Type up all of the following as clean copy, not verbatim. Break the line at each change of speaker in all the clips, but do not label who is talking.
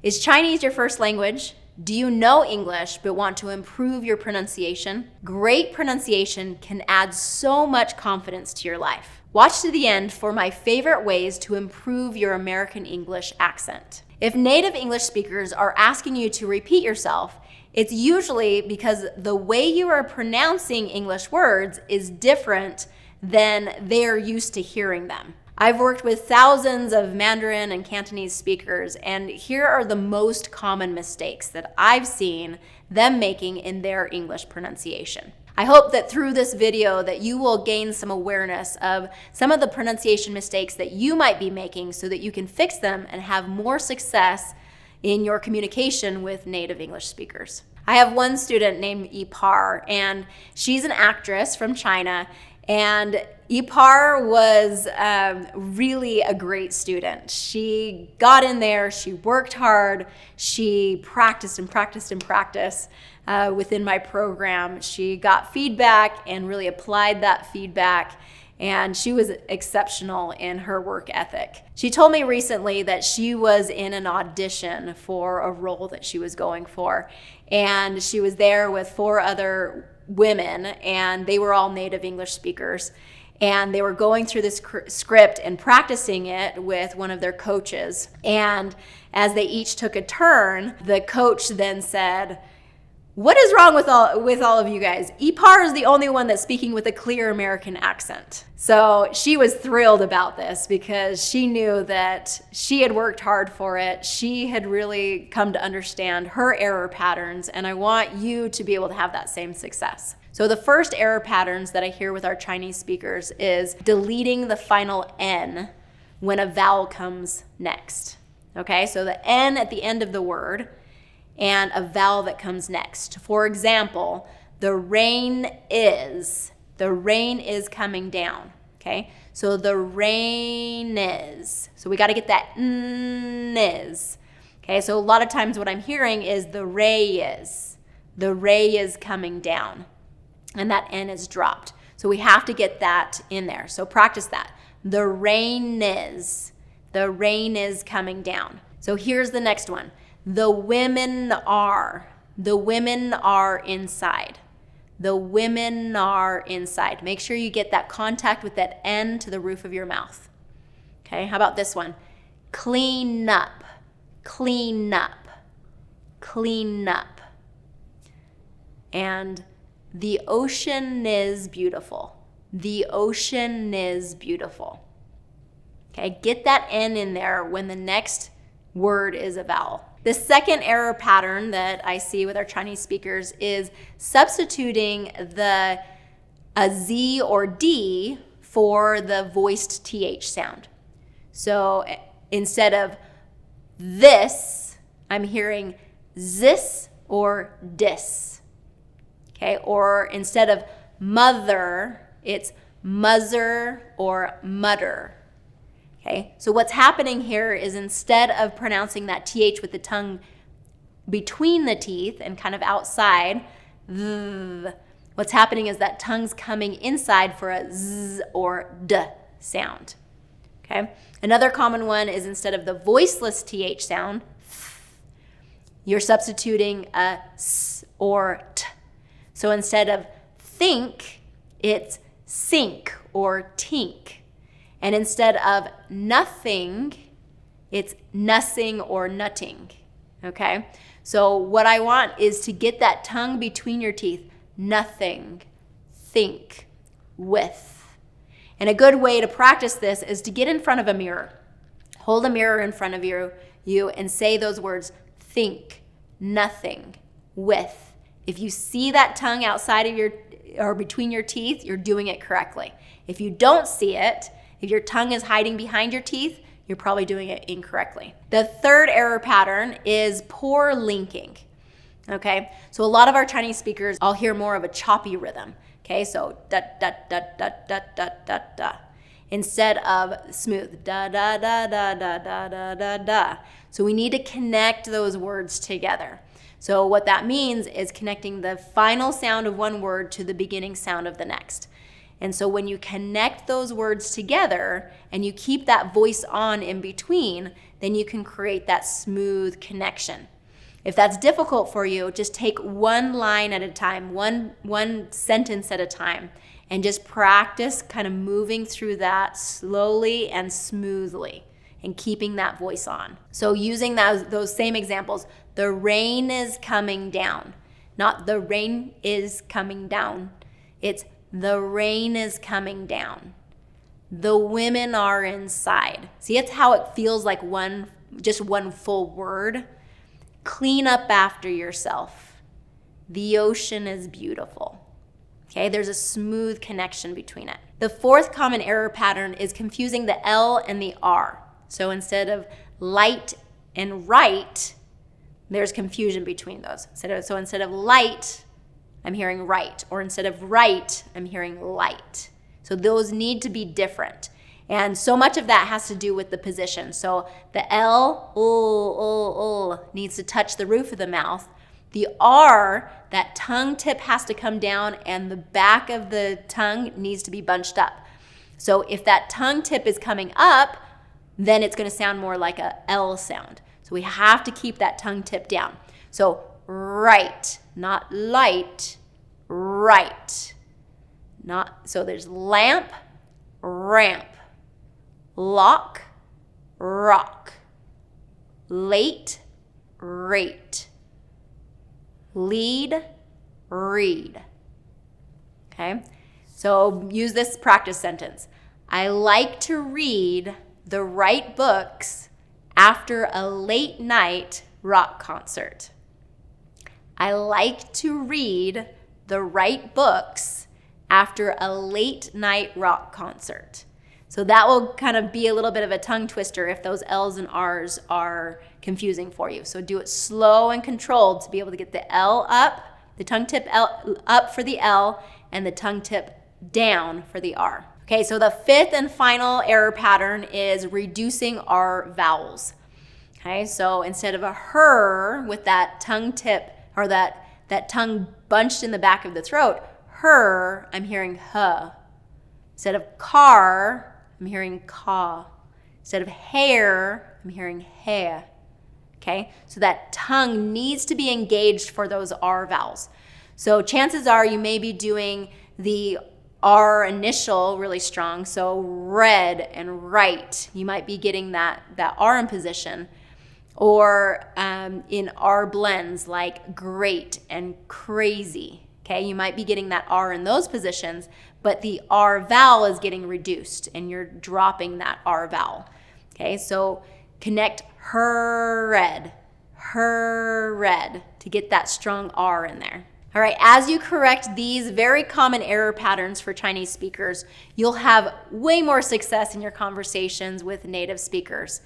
Is Chinese your first language? Do you know English but want to improve your pronunciation? Great pronunciation can add so much confidence to your life. Watch to the end for my favorite ways to improve your American English accent. If native English speakers are asking you to repeat yourself, it's usually because the way you are pronouncing English words is different than they're used to hearing them. I've worked with thousands of Mandarin and Cantonese speakers, and here are the most common mistakes that I've seen them making in their English pronunciation. I hope that through this video that you will gain some awareness of some of the pronunciation mistakes that you might be making so that you can fix them and have more success in your communication with native English speakers. I have one student named Yipar, and she's an actress from China, and Yipar was really a great student. She got in there, she worked hard, she practiced and practiced and practiced within my program. She got feedback and really applied that feedback, and she was exceptional in her work ethic. She told me recently that she was in an audition for a role that she was going for, and she was there with 4 other women, and they were all native English speakers, and they were going through this script and practicing it with one of their coaches. And as they each took a turn, the coach then said, "What is wrong with all of you guys? Yipar is the only one that's speaking with a clear American accent." So she was thrilled about this because she knew that she had worked hard for it. She had really come to understand her error patterns, and I want you to be able to have that same success. So the first error patterns that I hear with our Chinese speakers is deleting the final N when a vowel comes next. Okay, so the N at the end of the word and a vowel that comes next. For example, the rain is coming down, okay? So the rain is. So we got to get that n is. Okay, so a lot of times what I'm hearing is the ray is. The ray is coming down, and that n is dropped. So we have to get that in there. So practice that. The rain is. The rain is coming down. So here's the next one. The women are. The women are inside. The women are inside. Make sure you get that contact with that N to the roof of your mouth. Okay, how about this one? Clean up. Clean up. Clean up. And the ocean is beautiful. The ocean is beautiful. Okay, get that N in there when the next word is a vowel. The second error pattern that I see with our Chinese speakers is substituting a Z or D for the voiced TH sound. So instead of this, I'm hearing zis or dis. Okay, or instead of mother, it's muzzer or mutter. Okay, so what's happening here is instead of pronouncing that TH with the tongue between the teeth and kind of outside, what's happening is that tongue's coming inside for a Z or D sound. Okay, another common one is instead of the voiceless TH sound, you're substituting a S or T. So instead of think, it's sink or tink. And instead of nothing, it's nussing or nutting, okay? So what I want is to get that tongue between your teeth. Nothing, think, with. And a good way to practice this is to get in front of a mirror. Hold a mirror in front of you and say those words, think, nothing, with. If you see that tongue outside of or between your teeth, you're doing it correctly. If you don't see it, if your tongue is hiding behind your teeth, you're probably doing it incorrectly. The third error pattern is poor linking. Okay, so a lot of our Chinese speakers, I'll hear more of a choppy rhythm. Okay, so da da da da da da da da instead of smooth da da da da da da da da da. So we need to connect those words together. So what that means is connecting the final sound of one word to the beginning sound of the next. And so when you connect those words together and you keep that voice on in between, then you can create that smooth connection. If that's difficult for you, just take one line at a time, one sentence at a time, and just practice kind of moving through that slowly and smoothly and keeping that voice on. So using those same examples, the rain is coming down, not the rain is coming down. It's the rain is coming down. The women are inside. See, it's how it feels like just one full word. Clean up after yourself. The ocean is beautiful. Okay, there's a smooth connection between it. The fourth common error pattern is confusing the L and the R. So instead of light and right, there's confusion between those. So instead of light, I'm hearing right. Or instead of right, I'm hearing light. So those need to be different. And so much of that has to do with the position. So the L, needs to touch the roof of the mouth. The R, that tongue tip has to come down and the back of the tongue needs to be bunched up. So if that tongue tip is coming up, then it's going to sound more like a L sound. So we have to keep that tongue tip down. So right, not light, right. So there's lamp, ramp, lock, rock, late, rate, lead, read. Okay, so use this practice sentence. I like to read the right books after a late night rock concert. I like to read the right books after a late night rock concert. So that will kind of be a little bit of a tongue twister if those L's and R's are confusing for you. So do it slow and controlled to be able to get the L up, the tongue tip up for the L, and the tongue tip down for the R. Okay, so the fifth and final error pattern is reducing our vowels. Okay, so instead of a her with that tongue tip or that tongue bunched in the back of the throat, her, I'm hearing huh. Instead of car, I'm hearing ka. Instead of hair, I'm hearing hair. Okay, so that tongue needs to be engaged for those R vowels. So chances are you may be doing the R initial really strong, so red and right. You might be getting that R in position. Or in R blends like great and crazy. Okay, you might be getting that R in those positions, but the R vowel is getting reduced and you're dropping that R vowel. Okay, so connect her red to get that strong R in there. All right, as you correct these very common error patterns for Chinese speakers, you'll have way more success in your conversations with native speakers.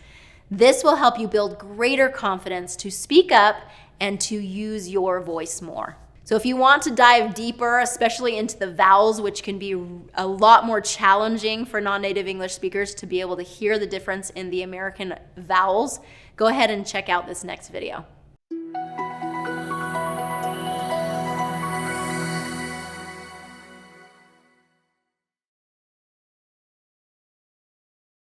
This will help you build greater confidence to speak up and to use your voice more. So if you want to dive deeper, especially into the vowels, which can be a lot more challenging for non-native English speakers to be able to hear the difference in the American vowels, go ahead and check out this next video.